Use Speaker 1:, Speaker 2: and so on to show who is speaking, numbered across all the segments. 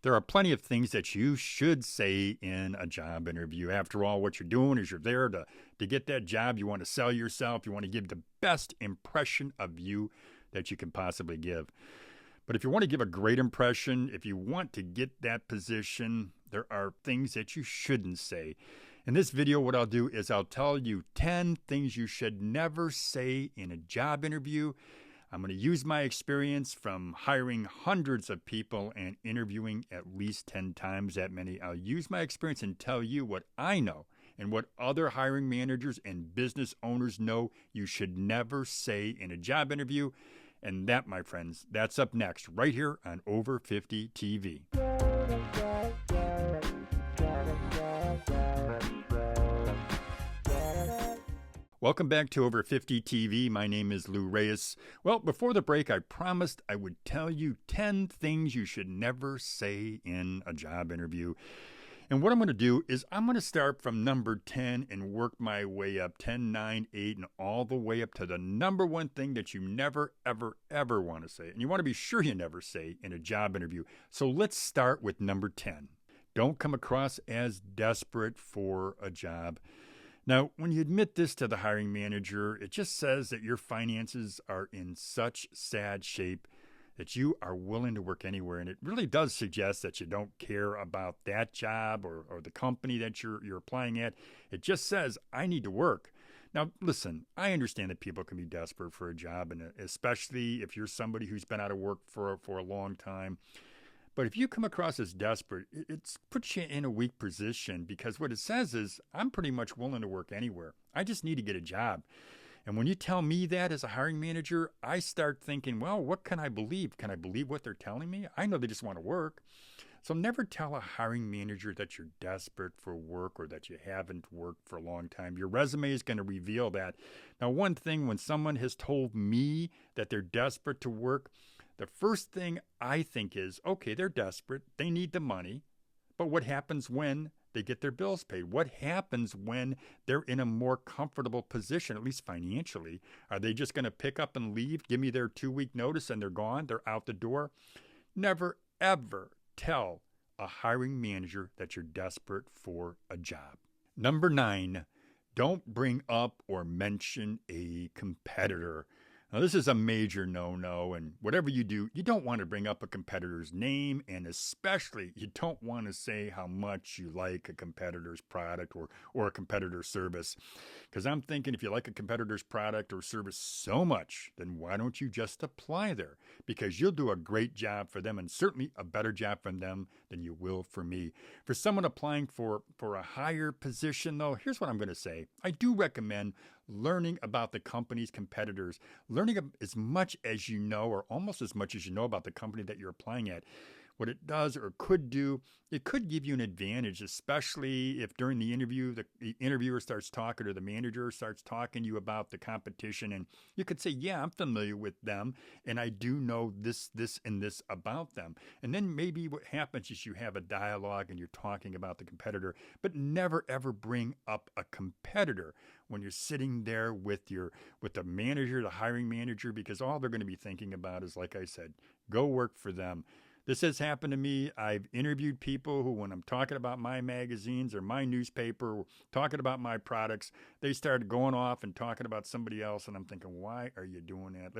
Speaker 1: There are plenty of things that you should say in a job interview. After all, what you're doing is you're there to get that job. You want to sell yourself. You want to give the best impression of you that you can possibly give. But if you want to give a great impression, if you want to get that position, there are things that you shouldn't say. In this video, what I'll do is I'll tell you 10 things you should never say in a job interview. I'm going to use my experience from hiring hundreds of people and interviewing at least 10 times that many. I'll use my experience and tell you what I know and what other hiring managers and business owners know you should never say in a job interview. And that, my friends, that's up next right here on Over 50 TV. Welcome back to Over 50 TV. My name is Lou Reyes. Well, before the break, I promised I would tell you 10 things you should never say in a job interview. And what I'm going to do is I'm going to start from number 10 and work my way up 10, 9, 8, and all the way up to the number one thing that you never, ever, ever want to say. And you want to be sure you never say in a job interview. So let's start with number 10. Don't come across as desperate for a job. Now, when you admit this to the hiring manager, it just says that your finances are in such sad shape that you are willing to work anywhere. And it really does suggest that you don't care about that job or the company that you're applying at. It just says, I need to work. Now, listen, I understand that people can be desperate for a job, and especially if you're somebody who's been out of work for a long time. But if you come across as desperate, it puts you in a weak position, because what it says is, I'm pretty much willing to work anywhere. I just need to get a job. And when you tell me that as a hiring manager, I start thinking, well, what can I believe? Can I believe what they're telling me? I know they just want to work. So never tell a hiring manager that you're desperate for work or that you haven't worked for a long time. Your resume is going to reveal that. Now, one thing, when someone has told me that they're desperate to work, the first thing I think is, okay, they're desperate. They need the money. But what happens when they get their bills paid? What happens when they're in a more comfortable position, at least financially? Are they just going to pick up and leave, give me their 2-week notice, and they're gone? They're out the door? Never, ever tell a hiring manager that you're desperate for a job. Number 9, don't bring up or mention a competitor. Now, this is a major no-no, and whatever you do, you don't want to bring up a competitor's name, and especially you don't want to say how much you like a competitor's product or a competitor's service. Because I'm thinking, if you like a competitor's product or service so much, then why don't you just apply there? Because you'll do a great job for them, and certainly a better job from them than you will for me. For someone applying for a higher position, though, here's what I'm going to say. I do recommend learning about the company's competitors, learning as much as you know, or almost as much as you know, about the company that you're applying at. What it does or could do, it could give you an advantage, especially if during the interview, the interviewer starts talking or the manager starts talking to you about the competition. And you could say, yeah, I'm familiar with them, and I do know this, and this about them. And then maybe what happens is you have a dialogue and you're talking about the competitor, but never, ever bring up a competitor when you're sitting there with the manager, the hiring manager, because all they're going to be thinking about is, like I said, go work for them. This has happened to me. I've interviewed people who, when I'm talking about my magazines or my newspaper, talking about my products, they started going off and talking about somebody else. And I'm thinking, why are you doing that?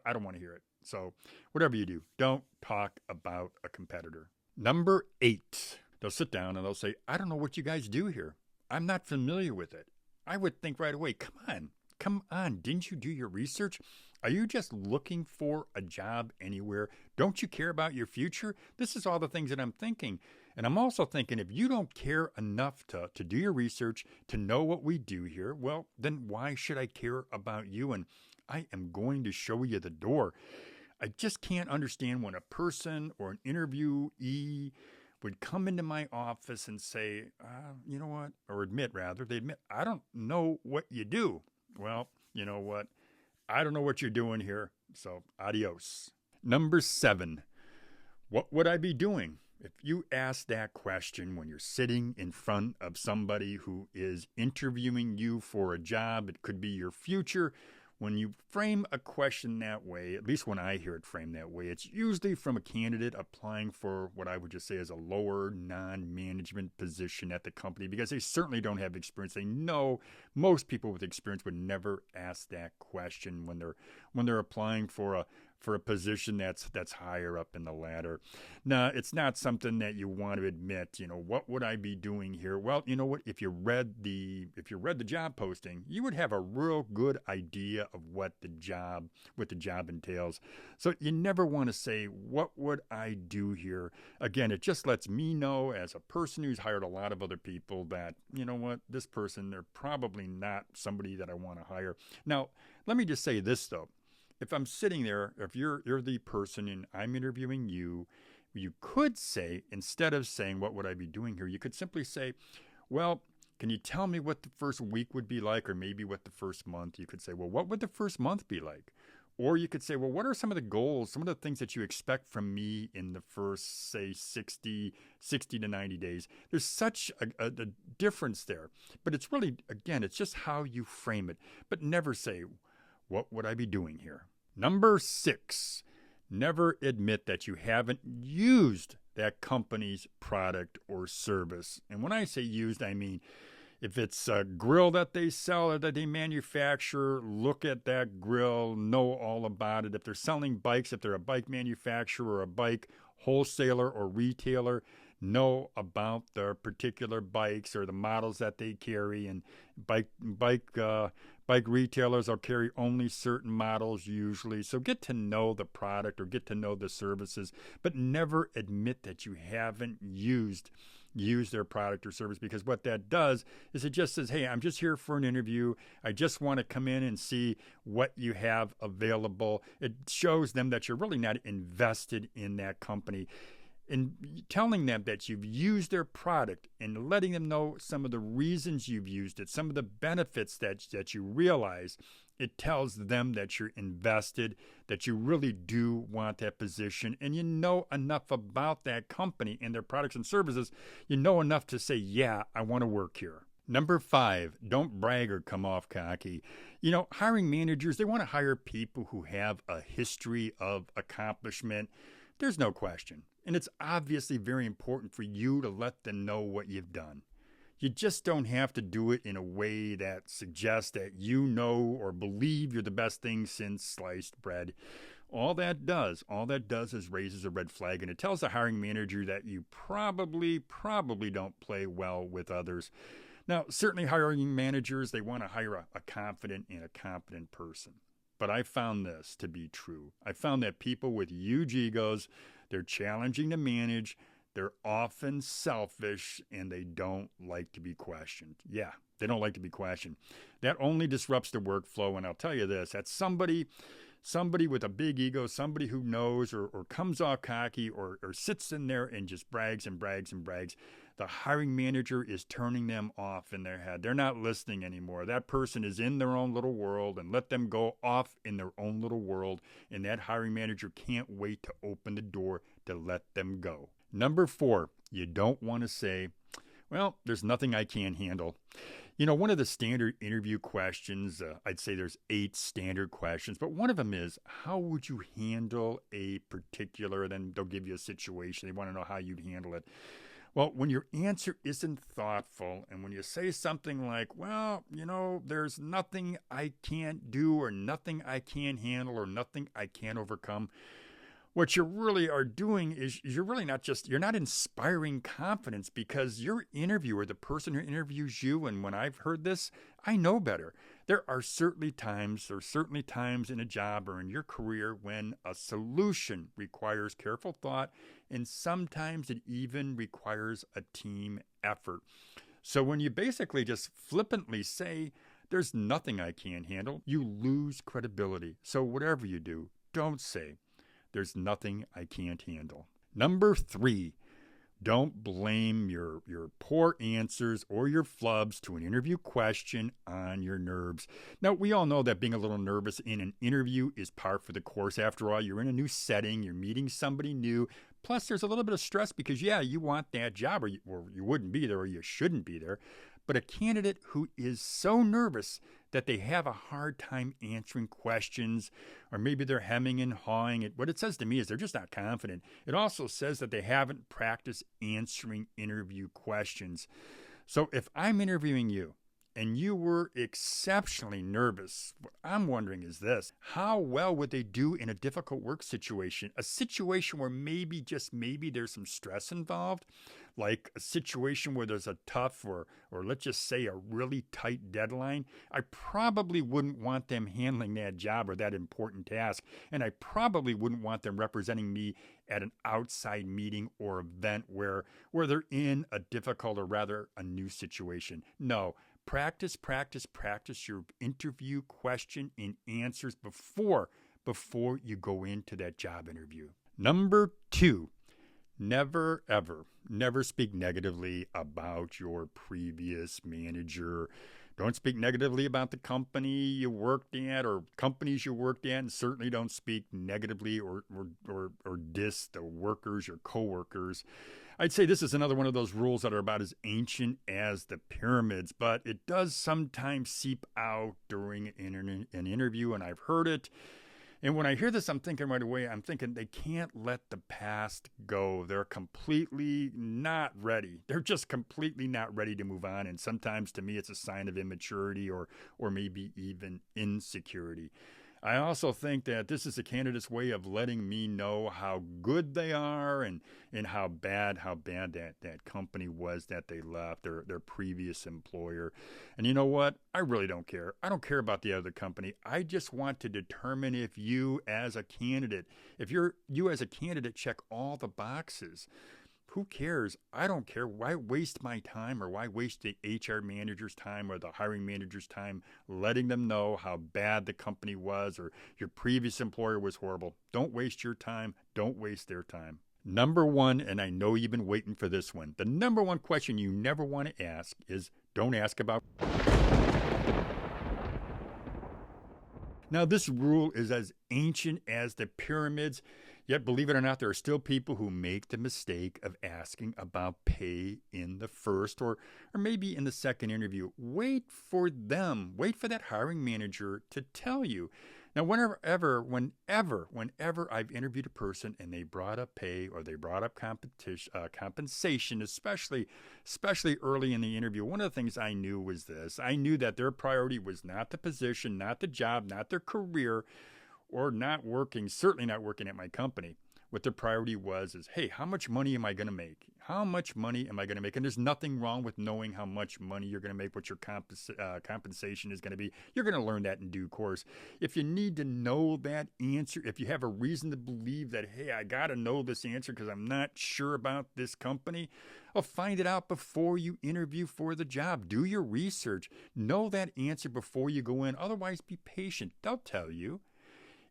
Speaker 1: I don't want to hear it. So whatever you do, don't talk about a competitor. Number 8, they'll sit down and they'll say, I don't know what you guys do here. I'm not familiar with it. I would think right away, come on. Didn't you do your research? Are you just looking for a job anywhere? Don't you care about your future? This is all the things that I'm thinking. And I'm also thinking, if you don't care enough to do your research, to know what we do here, well, then why should I care about you? And I am going to show you the door. I just can't understand when a person or an interviewee would come into my office and say, you know what, or admit, I don't know what you do. Well, you know what? I don't know what you're doing here, so adios. Number 7, what would I be doing? If you ask that question when you're sitting in front of somebody who is interviewing you for a job, it could be your future. When you frame a question that way, at least when I hear it framed that way, it's usually from a candidate applying for what I would just say is a lower non-management position at the company because they certainly don't have experience. They know most people with experience would never ask that question when they're applying for a position that's higher up in the ladder. Now, it's not something that you want to admit, what would I be doing here? Well, you know what? If you read the job posting, you would have a real good idea of what the job entails. So you never want to say, what would I do here? Again, it just lets me know as a person who's hired a lot of other people that, you know what, this person, they're probably not somebody that I want to hire. Now, let me just say this though. If I'm sitting there, if you're the person and I'm interviewing you, you could say, instead of saying, what would I be doing here? You could simply say, well, can you tell me what the first week would be like, or maybe what the first month? You could say, well, what would the first month be like? Or you could say, well, what are some of the goals, some of the things that you expect from me in the first, say, 60 to 90 days? There's such a difference there. But it's really, again, it's just how you frame it. But never say, what would I be doing here? Number 6, never admit that you haven't used that company's product or service. And when I say used, I mean if it's a grill that they sell or that they manufacture, look at that grill, know all about it. If they're selling bikes, if they're a bike manufacturer or a bike wholesaler or retailer, know about their particular bikes or the models that they carry. And bike retailers will carry only certain models usually. So get to know the product or get to know the services, but never admit that you haven't used their product or service, because what that does is it just says, hey, I'm just here for an interview. I just want to come in and see what you have available. It shows them that you're really not invested in that company. And telling them that you've used their product and letting them know some of the reasons you've used it, some of the benefits that you realize, it tells them that you're invested, that you really do want that position, and you know enough about that company and their products and services. You know enough to say, yeah, I want to work here. Number 5, don't brag or come off cocky. Hiring managers, they want to hire people who have a history of accomplishment. There's no question. And it's obviously very important for you to let them know what you've done. You just don't have to do it in a way that suggests that you know or believe you're the best thing since sliced bread. All that does is raises a red flag, and it tells the hiring manager that you probably don't play well with others. Now, certainly hiring managers, they want to hire a confident and a competent person. But I found this to be true. I found that people with huge egos, they're challenging to manage, they're often selfish, and they don't like to be questioned. Yeah, they don't like to be questioned. That only disrupts the workflow, and I'll tell you this, that's somebody with a big ego, somebody who knows or comes off cocky or sits in there and just brags. The hiring manager is turning them off in their head. They're not listening anymore. That person is in their own little world, and let them go off in their own little world, and that hiring manager can't wait to open the door to let them go. Number 4, you don't want to say, well, there's nothing I can't handle. One of the standard interview questions, I'd say there's 8 standard questions, but one of them is, how would you handle a particular, then they'll give you a situation. They want to know how you'd handle it. Well, when your answer isn't thoughtful, and when you say something like, well, there's nothing I can't do, or nothing I can't handle, or nothing I can't overcome, what you really are doing is you're not inspiring confidence, because your interviewer, the person who interviews you, and when I've heard this, I know better. There are certainly times in a job or in your career when a solution requires careful thought, and sometimes it even requires a team effort. So when you basically just flippantly say, there's nothing I can't handle, you lose credibility. So whatever you do, don't say, there's nothing I can't handle. Number 3, don't blame your poor answers or your flubs to an interview question on your nerves. Now, we all know that being a little nervous in an interview is par for the course. After all, you're in a new setting, you're meeting somebody new. Plus, there's a little bit of stress because, yeah, you want that job, or you wouldn't be there, or you shouldn't be there. But a candidate who is so nervous that they have a hard time answering questions, or maybe they're hemming and hawing. What it says to me is they're just not confident. It also says that they haven't practiced answering interview questions. So if I'm interviewing you and you were exceptionally nervous, what I'm wondering is this: how well would they do in a difficult work situation? A situation where maybe, just maybe, there's some stress involved, like a situation where there's a tough or let's just say a really tight deadline. I probably wouldn't want them handling that job or that important task, and I probably wouldn't want them representing me at an outside meeting or event where they're in a difficult, or rather a new situation. No. Practice your interview question and answers before you go into that job interview. Number 2, never speak negatively about your previous manager. Don't speak negatively about the company you worked at or companies you worked at, and certainly don't speak negatively or diss the workers, your coworkers. I'd say this is another one of those rules that are about as ancient as the pyramids, but it does sometimes seep out during an interview, and I've heard it. And when I hear this, I'm thinking right away, they can't let the past go. They're completely not ready. They're just completely not ready to move on. And sometimes, to me, it's a sign of immaturity or maybe even insecurity. I also think that this is a candidate's way of letting me know how good they are and how bad that company was that they left, their previous employer. And you know what? I really don't care. I don't care about the other company. I just want to determine if you as a candidate check all the boxes. Who cares? I don't care. Why waste my time, or why waste the HR manager's time or the hiring manager's time letting them know how bad the company was or your previous employer was horrible? Don't waste your time. Don't waste their time. Number 1, and I know you've been waiting for this one, the number 1 question you never want to ask is, don't ask about. Now, this rule is as ancient as the pyramids, yet believe it or not, there are still people who make the mistake of asking about pay in the first or maybe in the second interview. Wait for that hiring manager to tell you. Now, whenever I've interviewed a person and they brought up pay or they brought up compensation, especially early in the interview, one of the things I knew was this. I knew that their priority was not the position, not the job, not their career, or certainly not working at my company. What their priority is, hey, how much money am I going to make? How much money am I going to make? And there's nothing wrong with knowing how much money you're going to make, what your compensation is going to be. You're going to learn that in due course. If you need to know that answer, if you have a reason to believe that, hey, I got to know this answer because I'm not sure about this company, well, find it out before you interview for the job. Do your research. Know that answer before you go in. Otherwise, be patient. They'll tell you.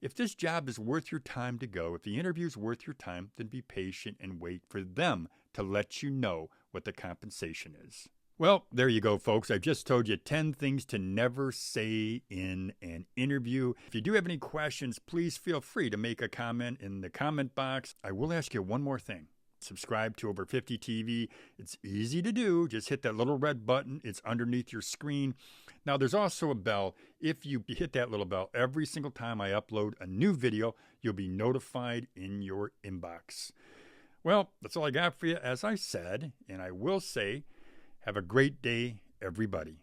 Speaker 1: If this job is worth your time to go, if the interview is worth your time, then be patient and wait for them to let you know what the compensation is. Well, there you go, folks. I've just told you 10 things to never say in an interview. If you do have any questions, please feel free to make a comment in the comment box. I will ask you one more thing. Subscribe to Over 50 TV. It's easy to do. Just hit that little red button. It's underneath your screen. Now, there's also a bell. If you hit that little bell, every single time I upload a new video, you'll be notified in your inbox. Well, that's all I got for you, as I said, and I will say, have a great day, everybody.